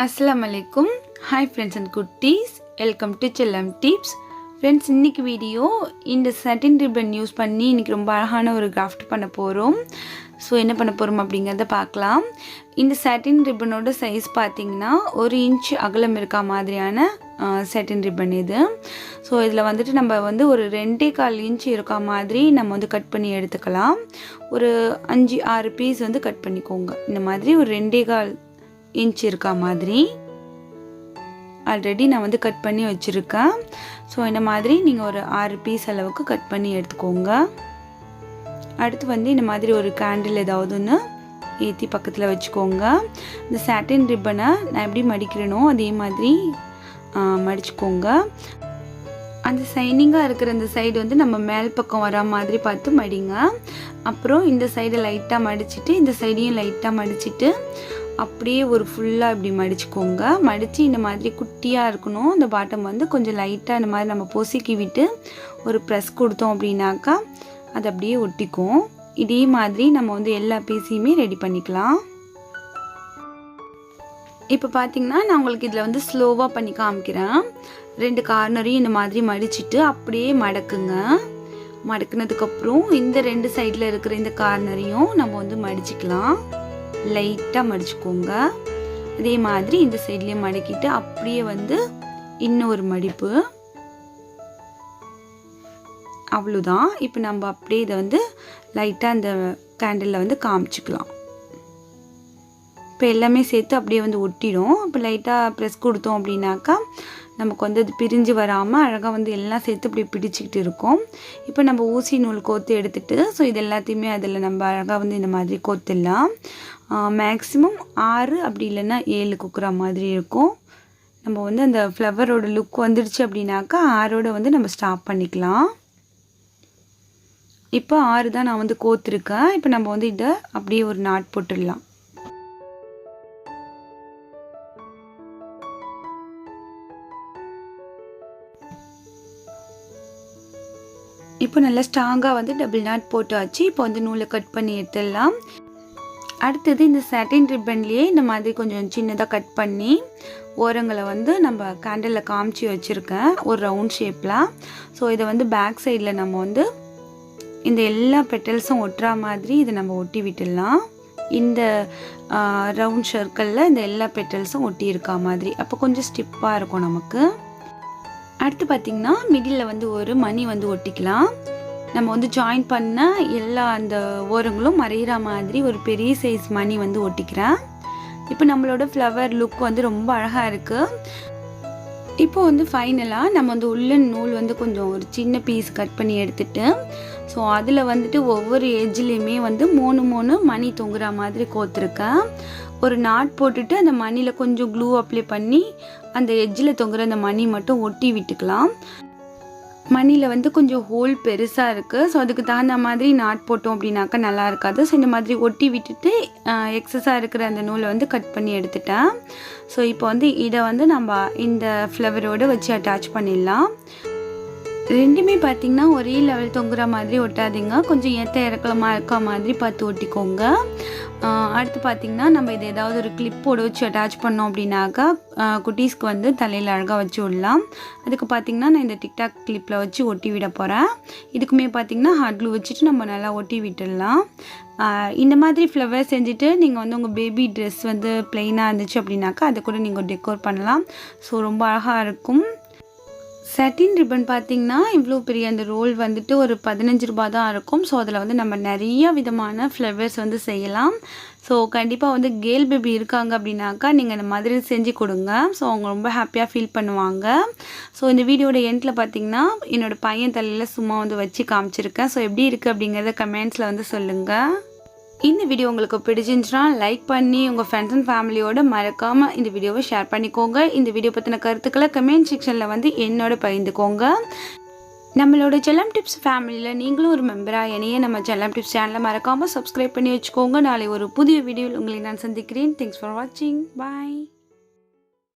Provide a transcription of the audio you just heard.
Assalamu alaikum. Hi friends and kutis. Welcome to Chellam Tips. Friends, இன்னைக்கு video இந்த satin ribbon use பண்ணி இன்னைக்கு ரொம்ப அழகான ஒரு கிராஃப்ட் பண்ண போறோம். சோ என்ன பண்ண போறோம் அப்படிங்கறத பார்க்கலாம். இந்த satin ribbonோட சைஸ் பாத்தீங்கன்னா 1 இன்ச் அகலம் இருக்க மாதிரியான satin ribbon இது. சோ இதுல வந்துட்டு நம்ம வந்து ஒரு 2.25 இன்ச் இருக்க மாதிரி நம்ம வந்து கட் பண்ணி எடுத்துக்கலாம். ஒரு 5-6 பீஸ் வந்து கட் பண்ணிக்கோங்க. இந்த மாதிரி ஒரு 2.25 இன்ச் இருக்க மாதிரி ஆல்ரெடி நான் வந்து கட் பண்ணி வச்சிருக்கேன். ஸோ இந்த மாதிரி நீங்கள் ஒரு 6 பீஸ் அளவுக்கு கட் பண்ணி எடுத்துக்கோங்க. அடுத்து வந்து இந்த மாதிரி ஒரு கேண்டில் ஏதாவது ஒன்று ஏற்றி பக்கத்தில் வச்சுக்கோங்க. இந்த சாட்டின் ரிப்பனை நான் எப்படி மடிக்கிறேனோ அதே மாதிரி மடிச்சுக்கோங்க. அந்த சைனிங்காக இருக்கிற அந்த சைடு வந்து நம்ம மேல் பக்கம் வர மாதிரி பார்த்து மடிங்க. அப்புறம் இந்த சைடை லைட்டாக மடிச்சுட்டு இந்த சைடையும் லைட்டாக மடிச்சுட்டு அப்படியே ஒரு ஃபுல்லாக இப்படி மடிச்சுக்கோங்க. மடித்து இந்த மாதிரி குட்டியாக இருக்கணும். இந்த பாட்டம் வந்து கொஞ்சம் லைட்டாக இந்த மாதிரி நம்ம பொசுக்கி விட்டு ஒரு ப்ரெஸ் கொடுத்தோம் அப்படின்னாக்கா அது அப்படியே ஒட்டிக்கும். இதே மாதிரி நம்ம வந்து எல்லா பீஸையுமே ரெடி பண்ணிக்கலாம். இப்போ பார்த்தீங்கன்னா நான் உங்களுக்கு இதில் வந்து ஸ்லோவாக பண்ணி காமிக்கிறேன். 2 கார்னரையும் இந்த மாதிரி மடிச்சுட்டு அப்படியே மடக்குங்க. மடக்குனதுக்கப்புறம் இந்த 2 சைடில் இருக்கிற இந்த கார்னரையும் நம்ம வந்து மடிச்சுக்கலாம். லைட்டாக மடிச்சுக்கோங்க. அதே மாதிரி இந்த சைட்லேயும் மடக்கிட்டு அப்படியே வந்து இன்னொரு மடிப்பு. அவ்வளோதான். இப்போ நம்ம அப்படியே இதை வந்து லைட்டாக அந்த கேண்டிலில் வந்து காமிச்சிக்கலாம். இப்போ எல்லாமே சேர்த்து அப்படியே வந்து ஒட்டிடும். இப்போ லைட்டாக ப்ரெஸ் கொடுத்தோம் அப்படின்னாக்கா நமக்கு வந்து அது பிரிஞ்சு வராமல் அழகாக வந்து எல்லாம் சேர்த்து இப்படி பிடிச்சிக்கிட்டு இருக்கும். இப்போ நம்ம ஊசி நூல் கோர்த்து எடுத்துகிட்டு ஸோ இது எல்லாத்தையுமே அதில் நம்ம அழகாக வந்து இந்த மாதிரி கோர்த்துடலாம். மேக்ஸிமம் 6 அப்படி இல்லைன்னா 7 குக்குற மாதிரி இருக்கும். நம்ம வந்து அந்த ஃப்ளவரோட லுக் வந்துடுச்சு அப்படின்னாக்கா 6ஓட வந்து நம்ம ஸ்டாப் பண்ணிக்கலாம். இப்போ 6 தான் நான் வந்து கோர்த்துருக்கேன். இப்போ நம்ம வந்து இதை அப்படியே ஒரு நாட் போட்டுடலாம். இப்போ நல்லா ஸ்ட்ராங்காக வந்து டபுள் நாட் போட்டாச்சு. இப்போ வந்து நூலை கட் பண்ணி எடுத்துடலாம். அடுத்தது இந்த சாட்டின் ரிப்பன்லேயே இந்த மாதிரி கொஞ்சம் சின்னதாக கட் பண்ணி ஓரங்களை வந்து நம்ம கேண்டிலில் காமிச்சு வச்சுருக்கேன் ஒரு ரவுண்ட் ஷேப்பில். ஸோ இதை வந்து பேக் சைடில் நம்ம வந்து இந்த எல்லா பெட்டல்ஸும் ஒட்டுற மாதிரி இதை நம்ம ஒட்டி விட்டுடலாம். இந்த ரவுண்ட் சர்க்கிளில் இந்த எல்லா பெட்டல்ஸும் ஒட்டி இருக்கா மாதிரி. அப்போ கொஞ்சம் ஸ்டிப்பாக இருக்கும் நமக்கு. அடுத்து பார்த்திங்கன்னா மிடில் வந்து ஒரு மணி வந்து ஒட்டிக்கலாம். நம்ம வந்து ஜாயின் பண்ண எல்லா அந்த ஓரங்களும் மறையிற மாதிரி ஒரு பெரிய சைஸ் மணி வந்து ஒட்டிக்கிறேன். இப்போ நம்மளோட ஃப்ளவர் லுக் வந்து ரொம்ப அழகாக இருக்குது. இப்போ வந்து ஃபைனலாக நம்ம வந்து உள்ளன் நூல் வந்து கொஞ்சம் ஒரு சின்ன பீஸ் கட் பண்ணி எடுத்துட்டு ஸோ அதில் வந்துட்டு ஒவ்வொரு எட்ஜ்லேயுமே வந்து 3 மணி தொங்குற மாதிரி கோத்துருக்கேன். ஒரு நாட் போட்டுட்டு அந்த மணியில் கொஞ்சம் க்ளூ அப்ளை பண்ணி அந்த எட்ஜில் தொங்குற அந்த மணி மட்டும் ஒட்டி விட்டுக்கலாம். மணியில் வந்து கொஞ்சம் ஹோல் பெருசாக இருக்குது. ஸோ அதுக்கு தகுந்த மாதிரி நாட் போட்டோம் அப்படின்னாக்கா நல்லா இருக்காது. ஸோ இந்த மாதிரி ஒட்டி விட்டுட்டு எக்ஸஸாக இருக்கிற அந்த நூலை வந்து கட் பண்ணி எடுத்துட்டேன். ஸோ இப்போ வந்து இதை வந்து நம்ம இந்த ஃப்ளவரோடு வச்சு அட்டாச் பண்ணிடலாம். ரெண்டுமே பார்த்திங்கன்னா ஒரே லெவல் தொங்குற மாதிரி ஒட்டாதீங்க. கொஞ்சம் ஏற்ற இறக்கலமாக இருக்க மாதிரி பார்த்து ஒட்டிக்கோங்க. அடுத்து பார்த்திங்கன்னா நம்ம இதை ஏதாவது ஒரு கிளிப்போடு வச்சு அட்டாச் பண்ணோம் அப்படின்னாக்கா குட்டீஸ்க்கு வந்து தலையில் அழகாக வச்சு விடலாம். அதுக்கு பார்த்திங்கன்னா நான் இந்த டிக்டாக் கிளிப்பில் வச்சு ஒட்டி விட போகிறேன். இதுக்குமே பார்த்திங்கன்னா ஹாட் க்ளூ வச்சுட்டு நம்ம நல்லா ஒட்டி விட்டுடலாம். இந்த மாதிரி ஃப்ளவர் செஞ்சுட்டு நீங்கள் வந்து உங்கள் பேபி ட்ரெஸ் வந்து ப்ளெயினாக இருந்துச்சு அப்படின்னாக்கா அதை கூட நீங்கள் டெக்கோர் பண்ணலாம். ஸோ ரொம்ப அழகாக இருக்கும். சாட்டின் ரிப்பன் பார்த்திங்கன்னா இவ்வளோ பெரிய அந்த ரோல் வந்துட்டு ஒரு 15 ரூபா தான் இருக்கும். ஸோ அதில் வந்து நம்ம நிறைய விதமான ஃப்ளவர்ஸ் வந்து செய்யலாம். ஸோ கண்டிப்பாக வந்து கேர்ள் பேபி இருக்காங்க அப்படின்னாக்கா நீங்கள் இந்த மாதிரி செஞ்சு கொடுங்க. ஸோ அவங்க ரொம்ப ஹாப்பியாக ஃபீல் பண்ணுவாங்க. ஸோ இந்த வீடியோட எண்டில் பார்த்திங்கன்னா என்னோடய பையன் தலையில் சும்மா வந்து வச்சு காமிச்சிருக்கேன். ஸோ எப்படி இருக்குது அப்படிங்கிறத கமெண்ட்ஸில் வந்து சொல்லுங்கள். இந்த வீடியோ உங்களுக்கு பிடிச்சிருந்துச்சுன்னா லைக் பண்ணி உங்கள் ஃப்ரெண்ட்ஸ் அண்ட் ஃபேமிலியோடு மறக்காமல் இந்த வீடியோவை ஷேர் பண்ணிக்கோங்க. இந்த வீடியோ பற்றின கருத்துக்களை கமெண்ட் செக்ஷனில் வந்து என்னோட பகிர்ந்துக்கோங்க. நம்மளோட செல்லம் டிப்ஸ் ஃபேமிலியில் நீங்களும் ஒரு மெம்பராக இணைய நம்ம செல்லம் டிப்ஸ் சேனலை மறக்காமல் சப்ஸ்கிரைப் பண்ணி வச்சுக்கோங்க. நாளை ஒரு புதிய வீடியோவில் உங்களை நான் சந்திக்கிறேன். தேங்க்ஸ் ஃபார் வாட்சிங். பாய்.